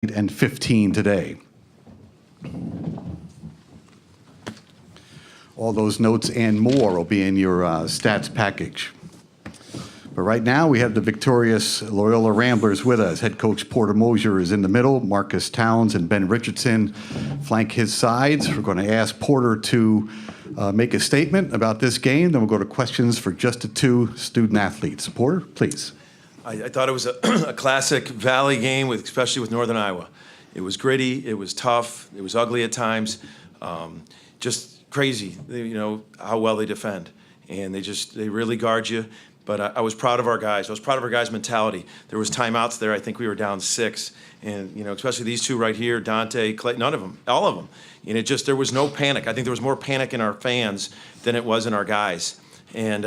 and 15 today. All those notes and more will be in your stats package. But right now, we have the victorious Loyola Ramblers with us. Head coach Porter Mosier is in the middle. Marcus Towns and Ben Richardson flank his sides. We're going to ask Porter to make a statement about this game. Then we'll go to questions for just the two student athletes. Porter, please. I thought it was a classic Valley game, especially with Northern Iowa. It was gritty, it was tough, it was ugly at times, just crazy, how well they defend. And they really guard you. But I was proud of our guys. I was proud of our guys' mentality. There was timeouts there. I think we were down 6. And, especially these two right here, Dante, Clay, none of them, all of them. And there was no panic. I think there was more panic in our fans than it was in our guys. And,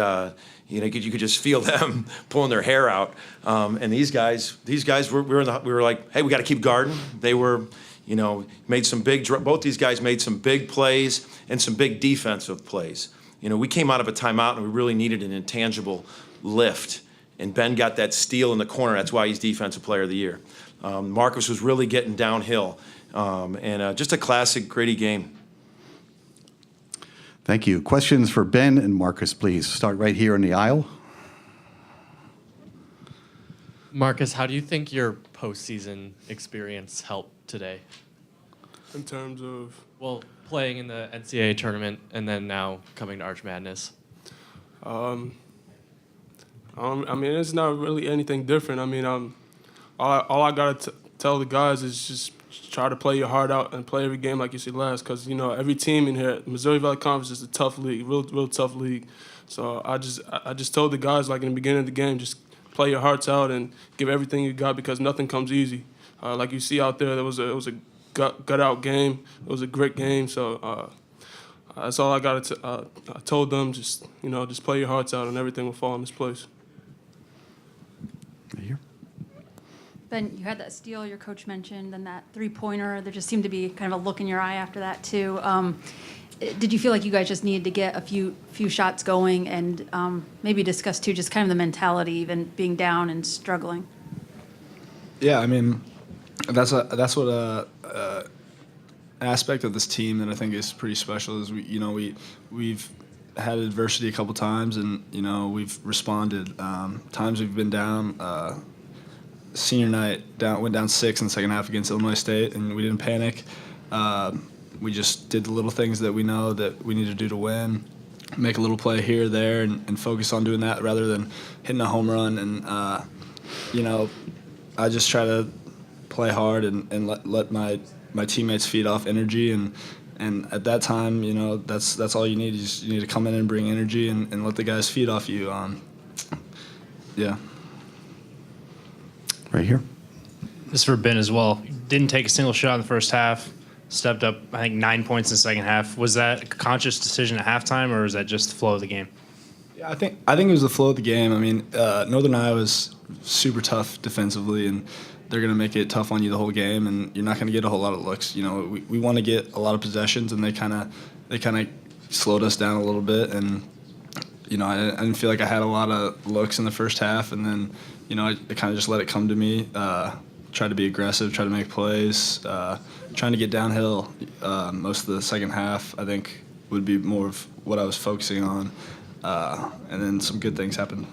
you could just feel them pulling their hair out. And these guys, we were like, hey, we got to keep guarding. They were, made some both these guys made some big plays and some big defensive plays. We came out of a timeout and we really needed an intangible lift. And Ben got that steal in the corner. That's why he's Defensive Player of the Year. Marcus was really getting downhill. And just a classic, gritty game. Thank you. Questions for Ben and Marcus, please. Start right here in the aisle. Marcus, how do you think your postseason experience helped today? In terms of? Well, playing in the NCAA tournament and then now coming to Arch Madness. I mean, it's not really anything different. I mean, all I got to tell the guys is just try to play your heart out and play every game like you said last, because every team in here, Missouri Valley Conference is a tough league, real tough league. So I just told the guys, like in the beginning of the game, just play your hearts out and give everything you got, because nothing comes easy. Like you see out there, it was a gut out game. It was a grit game. So that's all I got to. I told them just play your hearts out and everything will fall in this place. Right here. Ben, you had that steal your coach mentioned, and that three-pointer. There just seemed to be kind of a look in your eye after that, too. Did you feel like you guys just needed to get a few shots going and maybe discuss, too, just kind of the mentality, even being down and struggling? Yeah, I mean, that's what an aspect of this team that I think is pretty special is we've had adversity a couple times, and we've responded. Times we've been down. Senior night went down 6 in the second half against Illinois State, and we didn't panic. We just did the little things that we know that we need to do to win, make a little play here or there, and focus on doing that rather than hitting a home run. And I just try to play hard and let my teammates feed off energy. And at that time, that's all you need. You need to come in and bring energy and let the guys feed off you. Yeah. Right here. This is for Ben as well. Didn't take a single shot in the first half. Stepped up, I think, 9 points in the second half. Was that a conscious decision at halftime, or was that just the flow of the game? Yeah, I think it was the flow of the game. I mean, Northern Iowa is super tough defensively, and they're going to make it tough on you the whole game, and you're not going to get a whole lot of looks. We want to get a lot of possessions, and they kind of slowed us down a little bit, and I didn't feel like I had a lot of looks in the first half, and then I kind of just let it come to me. Try to be aggressive, try to make plays, trying to get downhill. Most of the second half, I think, would be more of what I was focusing on, and then some good things happened.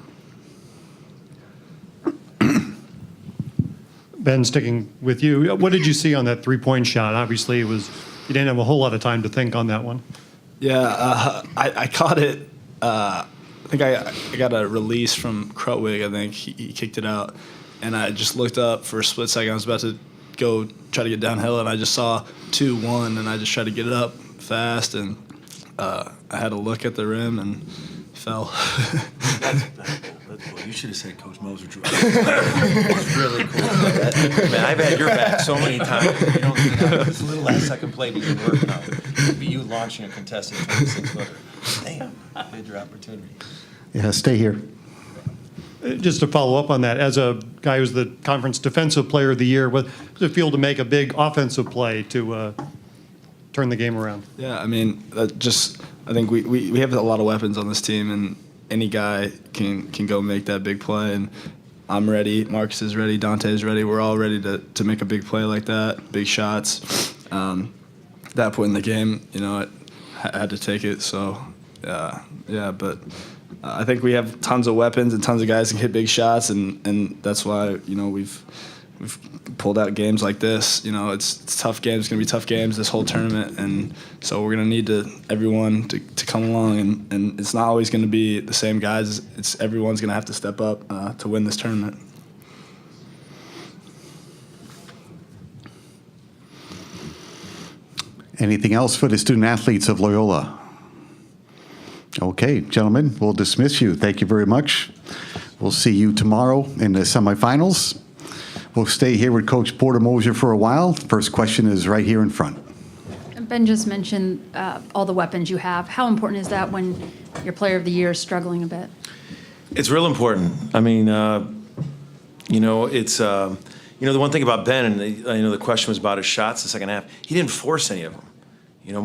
Ben, sticking with you, what did you see on that three-point shot? Obviously, you didn't have a whole lot of time to think on that one. Yeah, I caught it. I think I got a release from Krutwig. I think he kicked it out, and I just looked up for a split second. I was about to go try to get downhill, and I just saw 2-1, and I just tried to get it up fast, and I had a look at the rim and fell. That's cool. You should have said Coach Moser drew. It's really cool. Man, I've had your back so many times. It's a little last second play, but you're working on it. It'd be you launching a contested 26-footer. Damn, made your opportunity. Yeah, stay here. Just to follow up on that, as a guy who's the conference defensive player of the year, what does it feel to make a big offensive play to turn the game around? Yeah, I mean, I think we have a lot of weapons on this team, and any guy can go make that big play. And I'm ready. Marcus is ready. Dante is ready. We're all ready to make a big play like that, big shots. That point in the game, I had to take it. So, but I think we have tons of weapons and tons of guys who can hit big shots, and that's why we've pulled out games like this. It's tough games. It's gonna be tough games this whole tournament, and so we're gonna need everyone to come along, and it's not always gonna be the same guys. It's everyone's gonna have to step up to win this tournament. Anything else for the student athletes of Loyola? Okay, gentlemen, we'll dismiss you. Thank you very much. We'll see you tomorrow in the semifinals. We'll stay here with Coach Porter Mosier for a while. First question is right here in front. Ben just mentioned all the weapons you have. How important is that when your player of the year is struggling a bit? It's real important. I mean, it's the one thing about Ben, and the question was about his shots the second half. He didn't force any of them.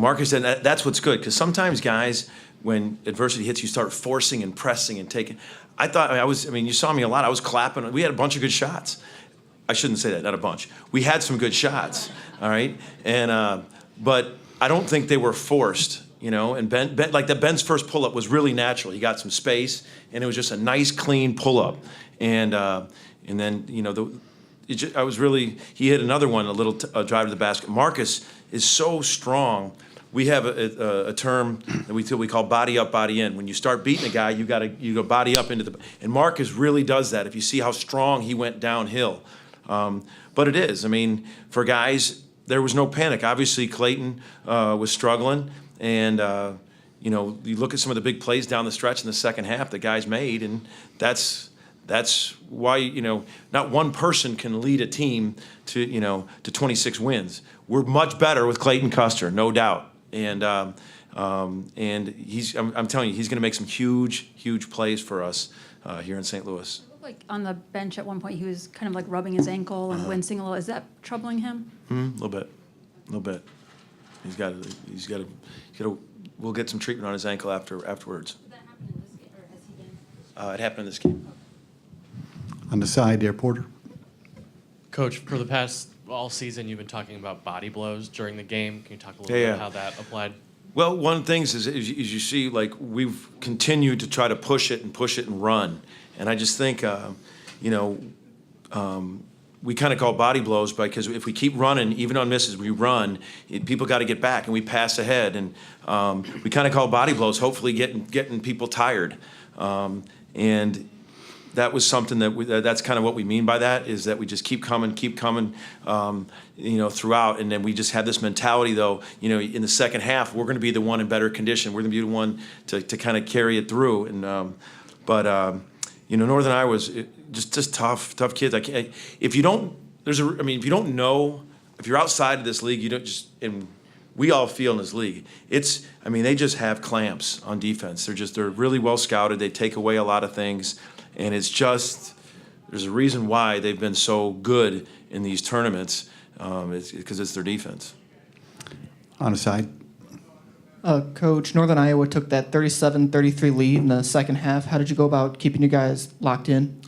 Marcus didn't. That's what's good, because sometimes guys, when adversity hits, you start forcing and pressing and taking. You saw me a lot. I was clapping. We had a bunch of good shots. I shouldn't say that, not a bunch. We had some good shots, all right? And but I don't think they were forced, and Ben like that Ben's first pull-up was really natural. He got some space, and it was just a nice, clean pull-up. And then, he hit another one, a little drive to the basket. Marcus is so strong. We have a term that we call body up, body in. When you start beating a guy, you go body up into the. And Marcus really does that. If you see how strong he went downhill, but it is. I mean, for guys, there was no panic. Obviously, Clayton was struggling, and you look at some of the big plays down the stretch in the second half that guys made, and that's why not one person can lead a team to 26 wins. We're much better with Clayton Custer, no doubt. And I'm telling you, he's going to make some huge plays for us here in St. Louis. Like on the bench at one point, he was kind of like rubbing his ankle and wincing a little. Is that troubling him? A little bit. He's got to. We'll get some treatment on his ankle afterwards. Did that happen in this game, or has he been? It happened in this game. On the side there, Porter. Coach, for the past all season, you've been talking about body blows during the game. Can you talk a little bit Yeah. about how that applied? Well, one of the things is you see, like, we've continued to try to push it and run. And I just think, we kind of call body blows because if we keep running, even on misses, we run, people got to get back and we pass ahead. And we kind of call body blows, hopefully getting people tired. And that was something that's kind of what we mean by that, is that we just keep coming, throughout. And then we just had this mentality, though, in the second half, we're going to be the one in better condition. We're going to be the one to kind of carry it through. And Northern Iowa's just tough kids. If you don't know, if you're outside of this league, you don't just, and we all feel in this league, they just have clamps on defense. They're really well scouted. They take away a lot of things. And it's just, there's a reason why they've been so good in these tournaments, because it's their defense. On the side. Coach, Northern Iowa took that 37-33 lead in the second half. How did you go about keeping you guys locked in?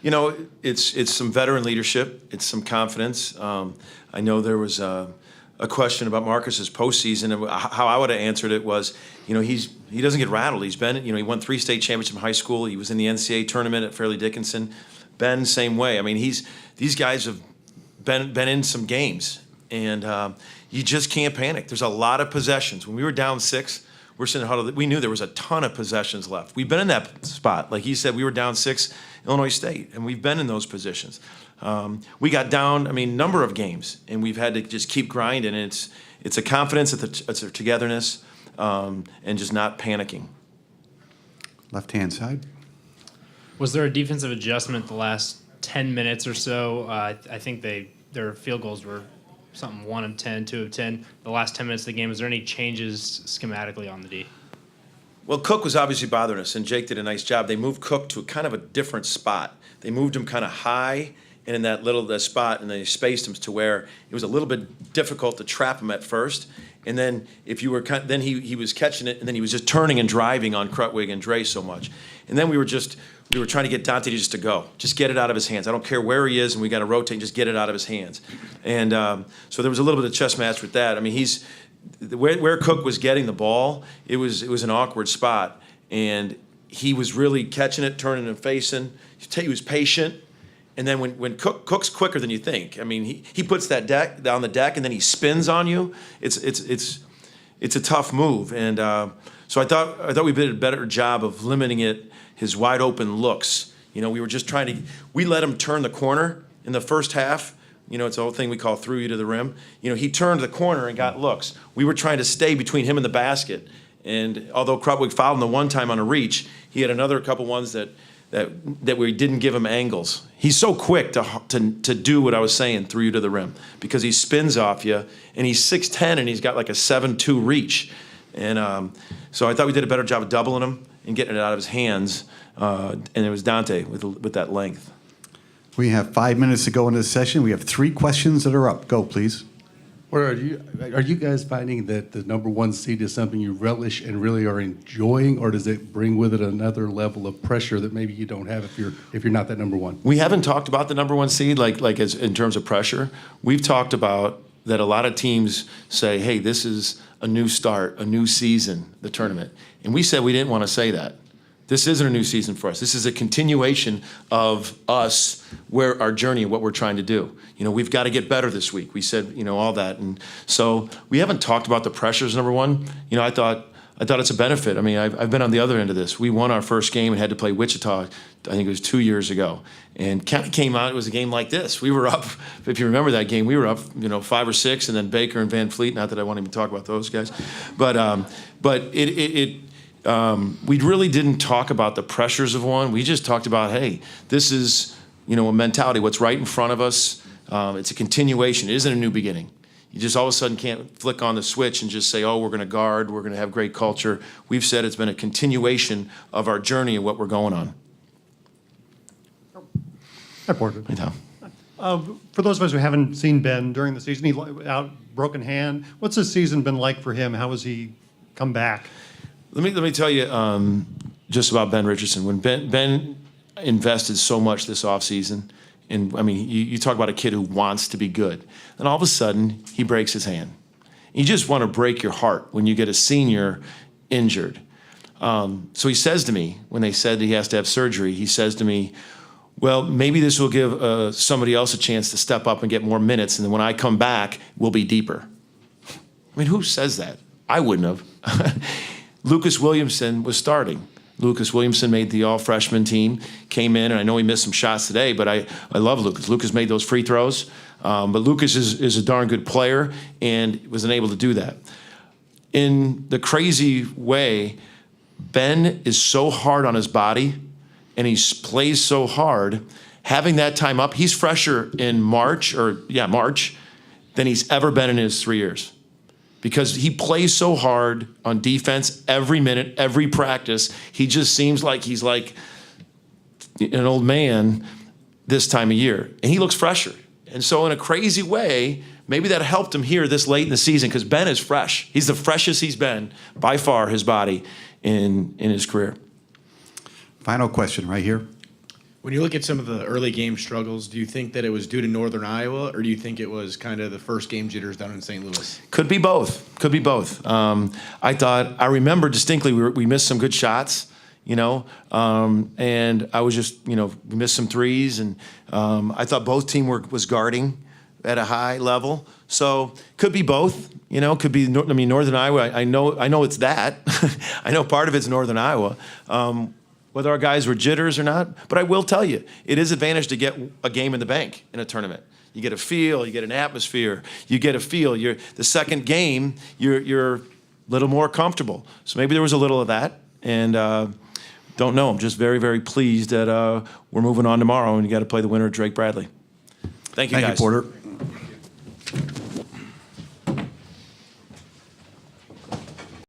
It's some veteran leadership. It's some confidence. I know there was a question about Marcus's postseason, and how I would have answered it was, he doesn't get rattled. He's been, he won 3 state championships in high school. He was in the NCAA tournament at Fairleigh Dickinson. Ben, same way. I mean, these guys have been in some games, and you just can't panic. There's a lot of possessions. When we were down 6, we're sitting huddled. We knew there was a ton of possessions left. We've been in that spot. Like he said, we were down 6, Illinois State, and we've been in those positions. We got down, number of games, and we've had to just keep grinding. And it's a confidence, it's a togetherness, and just not panicking. Left-hand side. Was there a defensive adjustment the last 10 minutes or so? I think their field goals were something 1 of 10, 2 of 10. The last 10 minutes of the game, was there any changes schematically on the D? Well, Cook was obviously bothering us, and Jake did a nice job. They moved Cook to kind of a different spot. They moved him kind of high and in that spot, and they spaced him to where it was a little bit difficult to trap him at first. And then then he was catching it, and then he was just turning and driving on Krutwig and Dre so much. And then we we were trying to get Dante just to go. Just get it out of his hands. I don't care where he is, and we got to rotate and just get it out of his hands. And so there was a little bit of chess match with that. I mean, where Cook was getting the ball, it was an awkward spot. And he was really catching it, turning and facing. He was patient. And then when Cook's quicker than you think. I mean, he puts that deck down the deck and then he spins on you. It's a tough move. And so I thought we did a better job of limiting his wide open looks. You know, we were just we let him turn the corner in the first half. You know, it's a whole thing we call through you to the rim. You know, he turned the corner and got looks. We were trying to stay between him and the basket. And although Krupwig fouled him the one time on a reach, he had another couple ones that we didn't give him angles. He's so quick to do what I was saying, through you to the rim, because he spins off you, and he's 6'10", and he's got like a 7'2" reach. And so I thought we did a better job of doubling him and getting it out of his hands, and it was Dante with that length. We have 5 minutes to go into the session. We have 3 questions that are up. Go, please. Are you guys finding that the number 1 seed is something you relish and really are enjoying, or does it bring with it another level of pressure that maybe you don't have if you're not that number 1? We haven't talked about the number 1 seed like as in terms of pressure. We've talked about that a lot of teams say, hey, this is a new start, a new season, the tournament. And we said we didn't want to say that. This isn't a new season for us. This is a continuation of us, where our journey, what we're trying to do. You know, we've got to get better this week. We said, you know, all that. And so we haven't talked about the pressures, number 1. You know, I thought it's a benefit. I mean, I've been on the other end of this. We won our first game and had to play Wichita, I think it was 2 years ago. And kind of came out, it was a game like this. We were up, if you remember that game, we were up, 5 or 6, and then Baker and Van Fleet, not that I want to even talk about those guys. But we really didn't talk about the pressures of one. We just talked about, hey, this is, a mentality, what's right in front of us. It's a continuation. It isn't a new beginning. You just all of a sudden can't flick on the switch and just say, oh, we're going to guard, we're going to have great culture. We've said it's been a continuation of our journey and what we're going on. Hi, Porter. Hey, Tom. For those of us who haven't seen Ben during the season, he out broken hand. What's this season been like for him? How has he come back? Let me tell you just about Ben Richardson. When Ben invested so much this offseason, and I mean, you talk about a kid who wants to be good, and all of a sudden he breaks his hand. You just want to break your heart when you get a senior injured. So he says to me, when they said that he has to have surgery, he says to me, well, maybe this will give somebody else a chance to step up and get more minutes, and then when I come back, we'll be deeper. I mean, who says that? I wouldn't have. Lucas Williamson was starting. Lucas Williamson made the all-freshman team, came in, and I know he missed some shots today, but I love Lucas. Lucas made those free throws, but Lucas is a darn good player and wasn't able to do that. In the crazy way, Ben is so hard on his body, and he plays so hard. Having that time up, he's fresher in March, than he's ever been in his 3 years. Because he plays so hard on defense every minute, every practice. He just seems like he's like an old man this time of year. And he looks fresher. And so in a crazy way, maybe that helped him here this late in the season, because Ben is fresh. He's the freshest he's been, by far, his body in his career. Final question right here. When you look at some of the early game struggles, do you think that it was due to Northern Iowa, or do you think it was kind of the first game jitters down in St. Louis? Could be both. I remember distinctly we missed some good shots, and I was just, we missed some threes, and I thought both teamwork was guarding at a high level. So could be both. Could be. Northern Iowa. I know it's that. I know part of it's Northern Iowa. Whether our guys were jitters or not. But I will tell you, it is advantage to get a game in the bank in a tournament. You get a feel, you get an atmosphere, you get a feel. The second game, you're a little more comfortable. So maybe there was a little of that, and don't know. I'm just very, very pleased that we're moving on tomorrow, and you got to play the winner, Drake Bradley. Thank you, guys. Thank you, Porter.